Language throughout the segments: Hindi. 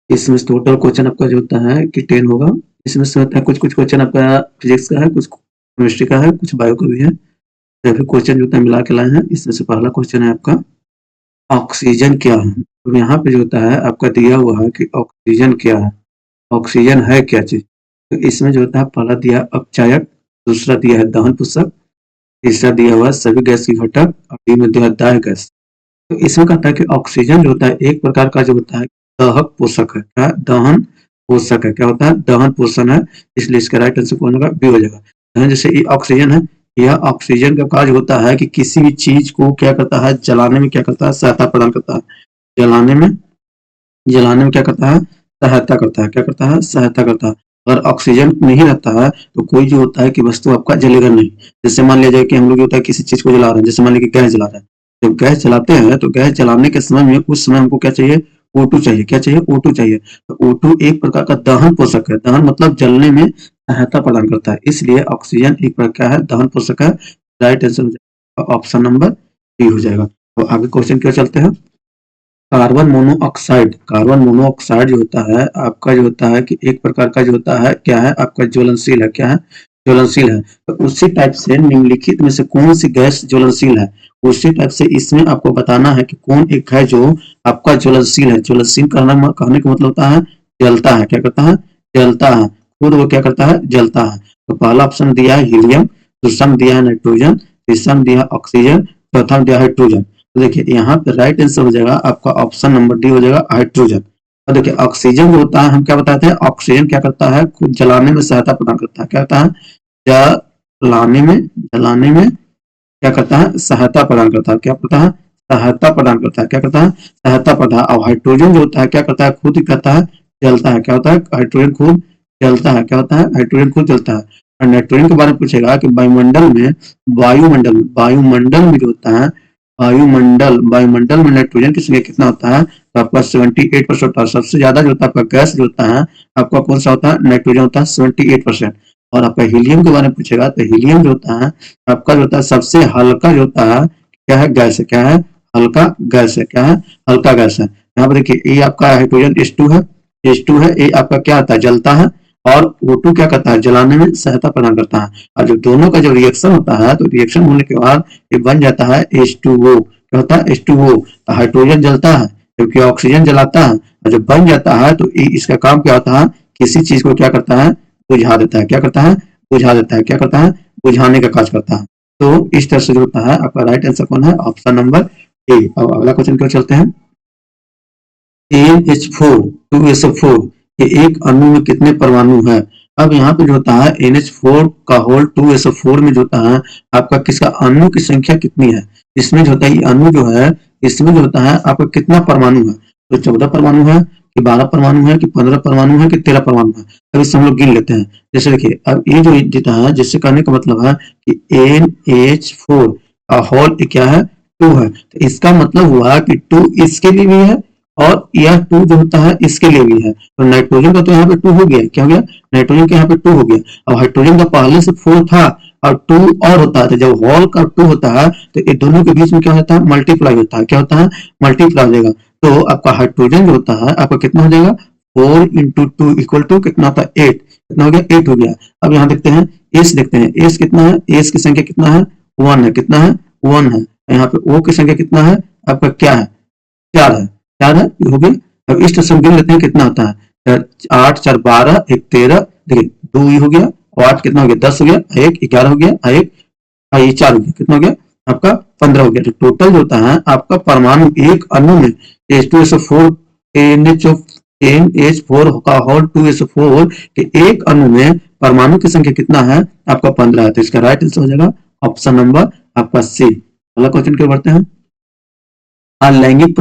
इसमें टोटल क्वेश्चन आपका जो होता है कि 10 होगा। इसमें से होता है कुछ-कुछ क्वेश्चन आपका फिजिक्स का है, कुछ केमिस्ट्री का है, कुछ बायो का भी है। या फिर क्वेश्चन जो होता है मिला के लाए हैं। इसमें से पहला क्वेश्चन है आपका ऑक्सीजन क्या है? तो यहाँ पे जो होता है आपका दिया हुआ है कि ऑक्सीजन क्या है? ऑक्सीजन है क्या चीज़? तो इसमें जो होता है पहला दिया अपचायक, दूसरा दिया है दहन पोषक, तीसरा दिया हुआ है सभी गैस की घटक और डी में दिया है दाह्य गैस। तो इसमें कहता है कि ऑक्सीजन जो होता है एक प्रकार का जो होता है दाहक पोषक है। क्या? दहन पोषक है। क्या होता है? दहन पोषण है। इसलिए इसका राइट आंसर कौन होगा? बी हो जाएगा। दहन जैसे ये ऑक्सीजन है, यह ऑक्सीजन का कार्य होता है कि किसी भी चीज को क्या करता है? जलाने में क्या करता है? सहायता प्रदान करता है। जलाने में क्या करता है? सहायता करता है। क्या करता है? सहायता करता है। अगर ऑक्सीजन नहीं रहता है तो कोई जो होता है कि वस्तु आपका जलेगा नहीं। जैसे मान लिया जाए कि हम लोग होता है किसी चीज को जला रहे हैं, जैसे मान लीजिए गैस जला रहे हैं। जब गैस जलाते हैं तो गैस जलाने के समय में उस समय हमको क्या चाहिए? O2 चाहिए। क्या चाहिए? O2 चाहिए। तो O2 एक प्रकार का दहन पोषक है। दहन मतलब जलने में सहायता प्रदान करता है। इसलिए ऑक्सीजन एक प्रकार है दहन पोषक है। Right answer option number B हो जाएगा। तो आगे क्वेश्चन क्यों चलते हैं? कार्बन मोनोऑक्साइड जो होता है आपका जो होता है कि एक प्रकार का जो होता है क्या है आपका ज्वलनशील है। क्या है? ज्वलनशील है। तो उसी टाइप से निम्नलिखित में से कौन सी गैस ज्वलनशील है? उसी टाइप से इसमें आपको बताना है कि कौन एक है जो आपका ज्वलनशील है। ज्वलनशील कहने का मतलब होता है जलता है। क्या करता है? जलता है। खुद वो क्या करता है? जलता है। तो पहला ऑप्शन दिया है हीलियम, दूसरा में दिया है नाइट्रोजन, तीसरा में दिया है ऑक्सीजन, चौथा में दिया है हाइड्रोजन। तो देखिए यहाँ पे राइट आंसर हो जाएगा आपका ऑप्शन नंबर डी हो जाएगा हाइड्रोजन। और देखिए ऑक्सीजन जो होता है हम क्या बताते हैं? ऑक्सीजन क्या करता है? खुद जलाने में सहायता प्रदान करता है। क्या करता है? जलाने में क्या करता है? सहायता प्रदान करता है। क्या करता है? सहायता प्रदान करता है। क्या करता है? सहायता प्रदान। और हाइड्रोजन जो होता है क्या करता है? खुद ही करता है जलता है। क्या होता है? हाइड्रोजन खुद जलता है। क्या होता है? हाइड्रोजन खुद जलता है। और नाइट्रोजन के बारे में पूछेगा कि वायुमंडल में जो होता है वायुमंडल में नाइट्रोजन की संख्या कितना होता है? तो आपका 78% होता है। सबसे ज्यादा जो होता है आपका गैस जो होता है आपका कौन सा होता है? नाइट्रोजन होता है 78%। और आपका हीलियम के बारे में पूछेगा तो हीलियम जो होता है आपका जो होता है सबसे हल्का जो होता है क्या है? गैस है। क्या है? हल्का गैस है। क्या है? हल्का गैस है। यहाँ पर देखिए ये आपका हाइड्रोजन H2 है। H2 है ये आपका क्या होता है? जलता है। और O2 क्या करता है? जलाने में सहायता प्रदान करता है। और जो दोनों का जो रिएक्शन होता है तो रिएक्शन होने के बाद ये बन जाता है H2O। क्या होता है? H2O। हाइड्रोजन जलता है क्योंकि ऑक्सीजन जलाता है। और जब बन जाता है तो इसका काम क्या होता है? किसी चीज को क्या करता है? बुझा देता है। क्या करता है? बुझा देता है। क्या करता है? बुझाने का कार्य करता है। तो इस तरह से जो होता है आपका राइट आंसर कौन है? Option number A. अब अगला क्वेश्चन क्यों चलते हैं? NH4 2SO4 ये एक अणु में कितने परमाणु है? अब यहाँ पे जो होता है NH4 का होल 2SO4 में जो होता है आपका किसका अणु की संख्या कितनी है? इसमें जो होता है ये अणु जो है इसमें जो होता है आपका कितना परमाणु है? तो 14 परमाणु है कि 12 परमाणु है कि 15 परमाणु है कि 13 परमाणु है? अब इससे हम लोग गिन लेते हैं। जैसे देखिए अब ये जो देता है जिससे कहने का मतलब है कि NH4 का होल क्या है? 2 है। तो इसका मतलब हुआ कि 2 इसके लिए भी है और यह 2 जो होता है इसके लिए भी है। तो नाइट्रोजन का तो यहाँ पे 2 हो गया। क्या हो गया? नाइट्रोजन का यहाँ पे 2 हो गया। अब हाइड्रोजन का पहले से 4 था और 2 और होता है। तो जब होल का 2 होता है तो ये दोनों के बीच में क्या होता है? मल्टीप्लाई होता है। क्या होता है? मल्टीप्लाई हो जाएगा। तो आपका हाइड्रोजन जो होता है आपका कितना हो जाएगा? 4 इंटू 2 इक्वल टू कितना होता है? 8। कितना हो गया? 8 हो गया। अब यहाँ देखते हैं एस देखते हैं। एस कितना है? एस की संख्या कितना है? 1 है। कितना है? 1 है। यहाँ पे ओ की संख्या कितना है? आपका क्या है? 4 है। 4 है। ये हो गया। अब इस तरह से हम गिन लेते हैं कितना होता है? 8 4 12 1 13। देखिए 2 ये हो गया और 8 कितना हो गया? 10 हो गया। 1 11 हो गया। 1 ये 4 हो गया। कितना हो गया? आपका 15 हो गया। तो टोटल जो होता है आपका परमाणु एक अणु में H2SO4 NH4 का होल 2SO4 के एक अणु में परमाणु की संख्या कितना है? आपका 15 है। तो इसका राइट आंसर हो जाएगा ऑप्शन नंबर आपका सी। अगला क्वेश्चन क्या बढ़ते हैं? लैंगिक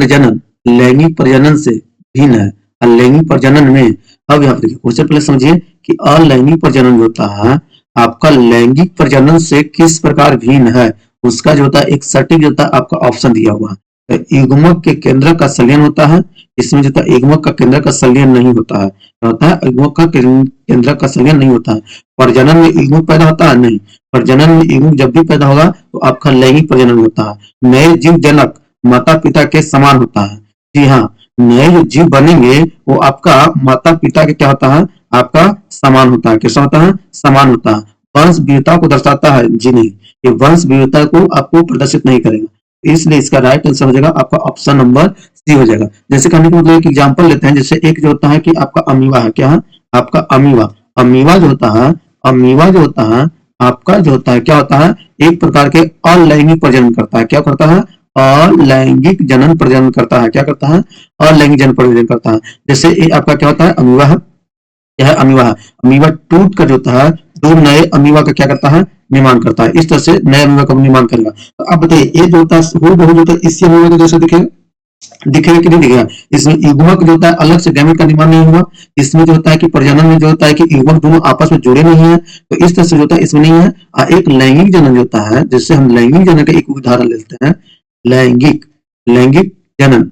प्रजनन से भिन्न है। अलैंगिक प्रजनन में अब यहाँ देखिए क्वेश्चन पहले समझिए कि अलैंगिक प्रजनन जो होता है आपका लैंगिक प्रजनन से किस प्रकार भिन्न है? उसका जो होता है एक सटीक जो होता है आपका ऑप्शन दिया हुआ है। तो युग्मक के केंद्र का संलयन होता है। इसमें जो होता है युग्मक का केंद्र का संलयन नहीं होता है। क्या होता है? युग्मक का केंद्र का संलयन नहीं होता है। प्रजनन में युग्मक पैदा होता है? नहीं। प्रजनन में युग्मक जब भी पैदा होगा तो आपका लैंगिक प्रजनन होता है। नए जीव जनक माता पिता के समान होता है। जी हाँ, नए जो जीव बनेंगे वो आपका माता पिता के क्या होता है, आपका समान होता है। कैसा होता है, समान होता है। वंश विविधता को दर्शाता है, जी नहीं, ये वंश विविधता को आपको प्रदर्शित नहीं करेगा। इसलिए इसका राइट आंसर हो जाएगा आपका ऑप्शन नंबर सी हो जाएगा। जैसे कहने का मतलब एक एग्जाम्पल लेते हैं, जैसे एक जो होता है कि आपका अमीबा है, क्या है आपका अमीबा। अमीबा जो होता है, अमीबा जो होता है आपका जो होता है क्या होता है, एक प्रकार के अलैंगिक प्रजनन करता है। क्या करता है, अलैंगिक जनन प्रजनन करता है। क्या करता है, अलैंगिक जनन प्रजनन करता है। जैसे ये आपका क्या होता है, अमीबा है, क्या है अमीबा है। अमीबा टूट कर जो होता है दो नए अमीबा का क्या करता है, निर्माण करता है। इस तरह से नए अमीबा का निर्माण करेगा। तो अब बताइए ये जो होता है हूबहू जो होता है इसी अमीबा के जैसे दिखेगा, दिखेगा कि नहीं दिखेगा। इसमें युग्मक जो होता है अलग से गैमेट का निर्माण नहीं हुआ। इसमें जो होता है कि प्रजनन में जो होता है कि युग्मक दोनों आपस में जुड़े नहीं है, तो इस तरह से जो होता है इसमें नहीं है। एक लैंगिक जनन जो होता है, जैसे हम लैंगिक जनन का एक उदाहरण लेते हैं, लैंगिक लैंगिक जनन,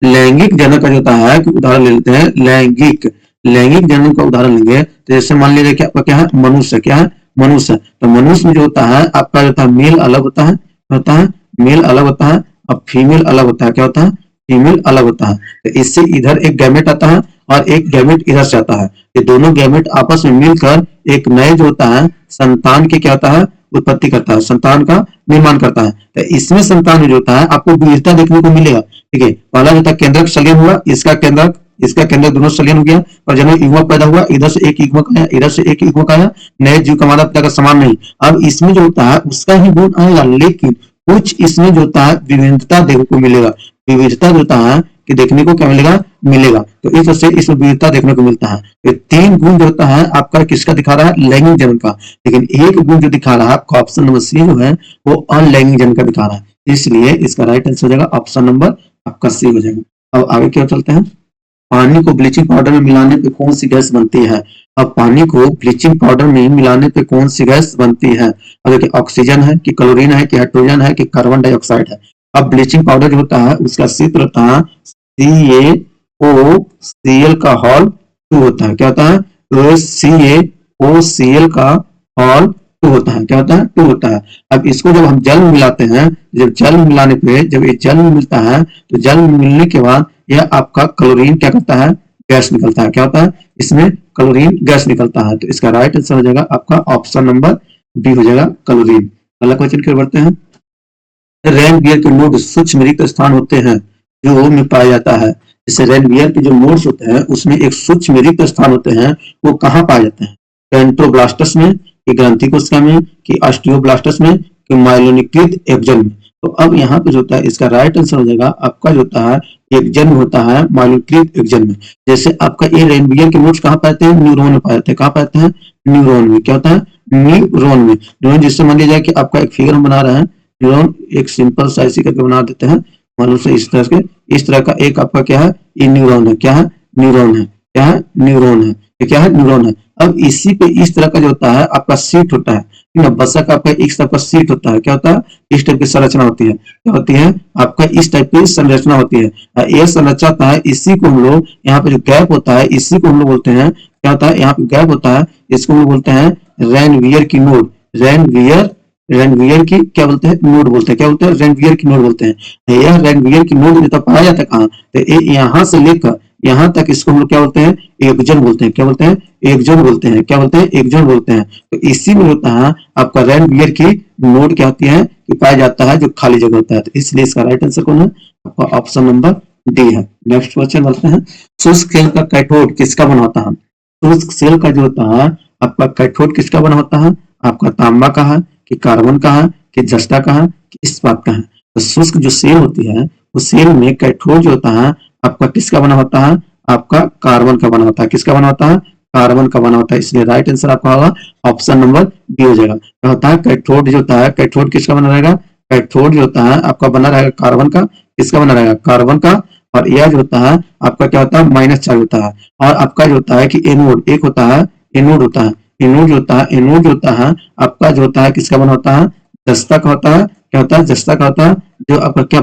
लैंगिक जनन का जो होता है कि उदाहरण ले लेते हैं, लैंगिक लैंगिक जनन का उदाहरण लेंगे तो जैसे मान लीजिए कि आपका क्या है, मनुष्य, क्या है मनुष्य। तो मनुष्य में जो होता है आपका जो होता है मेल अलग होता है मेल अलग होता है, और फीमेल अलग होता है। क्या होता है, फीमेल अलग होता है। तो इससे इधर एक गैमेट आता है और एक गैमेट इधर से आता है। ये दोनों गैमेट आपस में मिलकर एक नए जो होता है संतान के क्या होता है, उत्पत्ति करता है, संतान का निर्माण करता है। तो इसमें संतान में जो होता है आपको विविधता देखने को मिलेगा। ठीक है, पहला जो था केंद्रक संलयन हुआ, इसका केंद्रक दोनों संलयन हो गया, और जब युग्मक पैदा हुआ इधर से एक युग्मक आया, इधर से एक युग्मक आया, नए जीव का माता पिता का समान नहीं। अब इसमें जो होता है उसका ही गुण आएगा, लेकिन कुछ इसमें जो होता है विविधता देखने को मिलेगा। विविधता जो होता है कि देखने को क्या मिलेगा, मिलेगा। तो इस तरह से इसमें विविधता देखने को मिलता है। ये तीन गुण जो होता है आपका किसका दिखा रहा है, लैंगिक जनन का। लेकिन एक गुण जो दिखा रहा है आपका ऑप्शन नंबर सी जो है वो अलैंगिक जनन का दिखा रहा है। इसलिए इसका राइट आंसर हो जाएगा ऑप्शन नंबर आपका सी हो जाएगा। अब आगे क्या चलते हैं, पानी को ब्लीचिंग पाउडर में मिलाने पे कौन सी गैस बनती है। अब पानी को ब्लीचिंग पाउडर में मिलाने पे कौन सी गैस बनती है। अब देखिए ऑक्सीजन है कि क्लोरीन है कि हाइड्रोजन है कि कार्बन डाइऑक्साइड है। अब ब्लीचिंग पाउडर जो होता है उसका सूत्र होता है CaOCl का होल 2 होता है। क्या होता है, तो CaOCl का होल 2 होता है। क्या होता है, 2 होता है। अब इसको जब हम जल में मिलाते हैं, जब जल में मिलाने पे जब ये जल में मिलता है तो जल में मिलने के बाद यह आपका क्लोरीन क्या करता है, गैस निकलता है। क्या होता है, इसमें क्लोरीन गैस निकलता है। तो इसका राइट आंसर हो जाएगा आपका ऑप्शन नंबर बी हो जाएगा, क्लोरीन। अगला क्वेश्चन की ओर बढ़ते हैं। रेनवियर के नोड सूक्ष्म रिक्त स्थान होते हैं जो में पाया जाता है। जैसे रेनवियर के जो नोड्स होते हैं उसमें एक सूक्ष्म रिक्त स्थान होते हैं, वो कहाँ पाए जाते हैं, पेंट्रोब्लास्टस में, कि ग्रंथि कोशिका में, कि ऑस्टियोब्लास्टस में, कि माइलोनिकृत एक्जन में। तो अब यहाँ पे जो होता है इसका राइट आंसर हो जाएगा आपका जो होता है एक्जन में होता है, माइलोनिकृत एक्जन में। जैसे आपका ये रेनवियर के नोड्स कहाँ पाते हैं, न्यूरॉन में पाए जाते हैं। कहाँ पाते हैं, न्यूरॉन में। क्या होता है, न्यूरॉन में। न्यूरॉन जिससे मान लिया जाए कि आपका एक फिगर हम बना रहे हैं, न्यूरॉन एक सिंपल सा ऐसी करके बना देते हैं, मान लो से इस तरह का एक आपका क्या है, ये न्यूरॉन है। क्या है, न्यूरॉन है। क्या है, न्यूरॉन है। ये क्या है, न्यूरॉन है। अब इसी पे इस तरह का जो होता है आपका सीट होता है, बसा का आपका इस तरह का सीट होता है। क्या होता है, इस टाइप की संरचना होती है। क्या होती है, आपका इस टाइप की संरचना होती है। ये संरचना होता है, इसी को हम लोग यहाँ पे जो गैप होता है इसी को हम लोग बोलते हैं, क्या होता है, यहाँ पे गैप होता है, इसको हम लोग बोलते हैं रेनवियर की नोड। रेनवियर की क्या बोलते हैं, नोड बोलते हैं। क्या बोलते हैं, रेनवियर की नोड बोलते हैं। यह रेनवियर की नोड जो पाया जाता है कहाँ, तो यहाँ से लेकर यहाँ तक इसको हम लोग क्या बोलते हैं, एकजन बोलते हैं। क्या बोलते हैं, एकजन बोलते हैं। क्या बोलते हैं, एकजन बोलते हैं। तो इसी में होता है आपका रेनवियर की नोड क्या होती है कि पाया जाता है जो खाली जगह होता है। तो इसलिए इसका राइट आंसर कौन है, आपका ऑप्शन नंबर डी है। नेक्स्ट क्वेश्चन बढ़ते हैं। शुष्क सेल का कैथोड किसका बना होता है। शुष्क सेल का जो होता है आपका कैथोड किसका बना होता है, आपका तांबा का है कि कार्बन का है कि जस्ता का है कि इस्पात का है। तो शुष्क जो सेल होती है उस सेल में कैथोड जो होता है आपका किसका बना होता है, आपका कार्बन का बना होता है। किसका बना होता है, कार्बन का बना होता है। इसलिए राइट आंसर आपका होगा ऑप्शन नंबर बी हो जाएगा। क्या होता है, कैथोड जो होता है, कैथोड किसका बना रहेगा, कैथोड जो होता है आपका बना रहेगा कार्बन का। किसका बना रहेगा, कार्बन का। और यह जो होता है आपका क्या होता है, माइनस चार्ज होता है। और आपका जो होता है कि एनोड एक होता है, एनोड होता है। एनोड जो होता है, एनोड जो होता है आपका जो होता है किसका बना होता है, जस्ता का होता है। क्या होता है, जस्ता का होता है, जो आपका क्या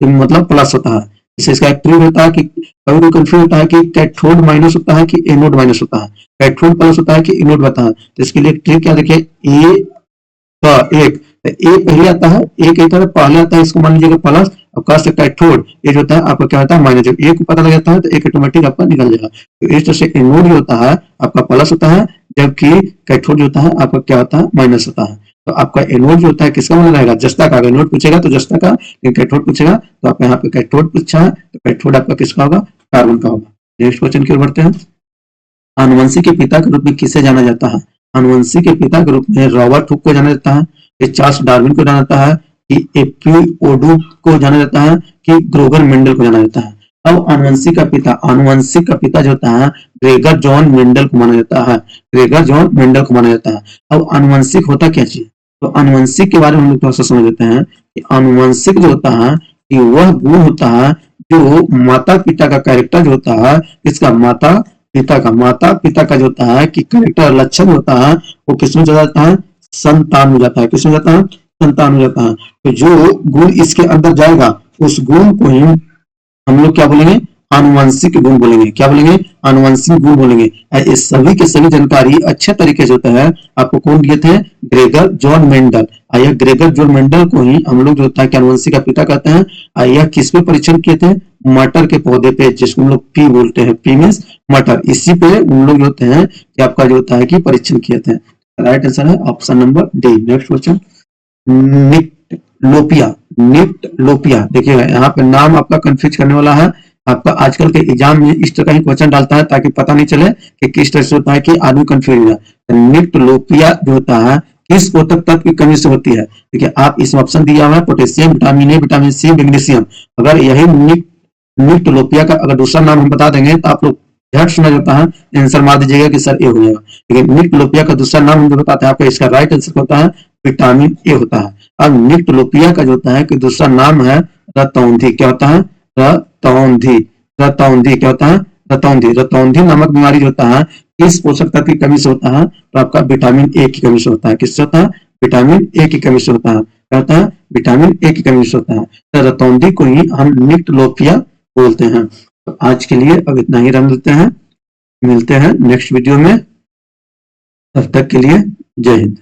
मतलब प्लस होता है। जैसे इसका एक ट्रिक होता है कि कभी कंफ्यूज होता है कि कैथोड माइनस होता है कि एनोड माइनस होता है, कैथोड प्लस होता है कि एनोड होता है। तो इसके लिए ट्रिक क्या, देखिए ए का एक, ए पहले आता है, एक पहले आता है, इसको मान लीजिएगा प्लस, अब कैथोड ये जो होता है आपका क्या होता है माइनस, जब एक को पता लग जाता है तो एक ऑटोमेटिक आपका निकल जाएगा। तो इस तरह से एनोड जो होता है आपका प्लस होता है, जबकि कैथोड जो होता है आपका क्या होता है माइनस होता है। तो आपका एनोड जो होता है किसका मतलब रहेगा, जस्ता का। अगर एनोड पूछेगा तो जस्ता का, लेकिन कैथोड पूछेगा तो आप यहाँ पे कैथोड पूछा है तो कैथोड आपका किसका होगा, कार्बन का होगा। नेक्स्ट क्वेश्चन की ओर बढ़ते हैं। आनुवंशिक के पिता के रूप में किसे जाना जाता है? आनुवंशिक के पिता के रूप में रॉबर्ट हुक को जाना जाता है, कि चार्ल्स डार्विन को जाना जाता है, कि एपिओडू को जाना जाता है, कि ग्रोगर मेंडल को जाना जाता है। अब आनुवंशिक का पिता जो होता है ग्रेगर जॉन मेंडल को माना जाता है, ग्रेगर जॉन मेंडल को माना जाता है। अब आनुवंशिक होता क्या चीज, तो आनुवंशिक के बारे में हम लोग थोड़ा सा समझ लेते हैं कि आनुवंशिक जो होता है कि वह गुण होता है जो माता पिता का कैरेक्टर जो होता है, इसका माता पिता का जो होता है कि कैरेक्टर लक्षण होता है वो किसमें चला जाता है, संतान हो जाता है। किसमें जाता है, संतान हो जाता है। तो जो गुण इसके अंदर जाएगा उस गुण को ही हम लोग क्या बोलेंगे, आनुवंशिक गुण बोलेंगे। क्या बोलेंगे, आनुवंशिक गुण बोलेंगे। इस सभी की सभी जानकारी अच्छे तरीके से होता है आपको कौन दिए थे, ग्रेगर जॉन मेंडल। यह ग्रेगर जॉन मेंडल को ही हम लोग जो होता है कि आनुवंशिक का पिता कहते हैं। यह किस पे परीक्षण किए थे, मटर के पौधे पे, जिसको हम लोग पी बोलते हैं, पी मीन्स मटर। इसी पे उन लोग जो होते हैं कि आपका जो होता है कि परीक्षण किए थे। राइट आंसर है option number D. Next question, निक्टलोपिया। देखिएगा यहाँ पे नाम आपका कंफ्यूज करने वाला है। आपका आजकल के एग्जाम में इस तरह का ही क्वेश्चन डालता है ताकि पता नहीं चले कि किस तरह से होता है कि आदमी कंफ्यूज हो जाए। निक्टलोपिया जो होता है किस पोषक तत्व की कमी से होती है? देखिए आप इसमें ऑप्शन दिया हुआ है potassium, vitamin A, vitamin C, magnesium. अगर यही निक्टलोपिया का अगर दूसरा नाम हम बता देंगे तो आप लोग झट समझ जाता है, आंसर मार दीजिएगा कि सर ए हो जाएगा। लेकिन निक्टलोपिया का दूसरा नाम हम जो बताते हैं आपका, इसका राइट आंसर होता है विटामिन ए होता है। अब निक्टलोपिया का जो होता है कि दूसरा नाम है रतौंधी। क्या होता है, रतौंधी। क्या होता है, रतौंधी। रतौंधी नामक बीमारी जो होता है किस पोषक तत्व की कमी से होता है, तो आपका विटामिन ए की कमी से होता है। किससे होता है, विटामिन ए की कमी से होता है। क्या होता है, विटामिन ए की कमी से होता है। तो रतौंधी को ही हम निक्टलोपिया बोलते हैं। तो आज के लिए अब इतना ही रन लेते हैं, मिलते हैं नेक्स्ट वीडियो में। तब तक के लिए जय हिंद।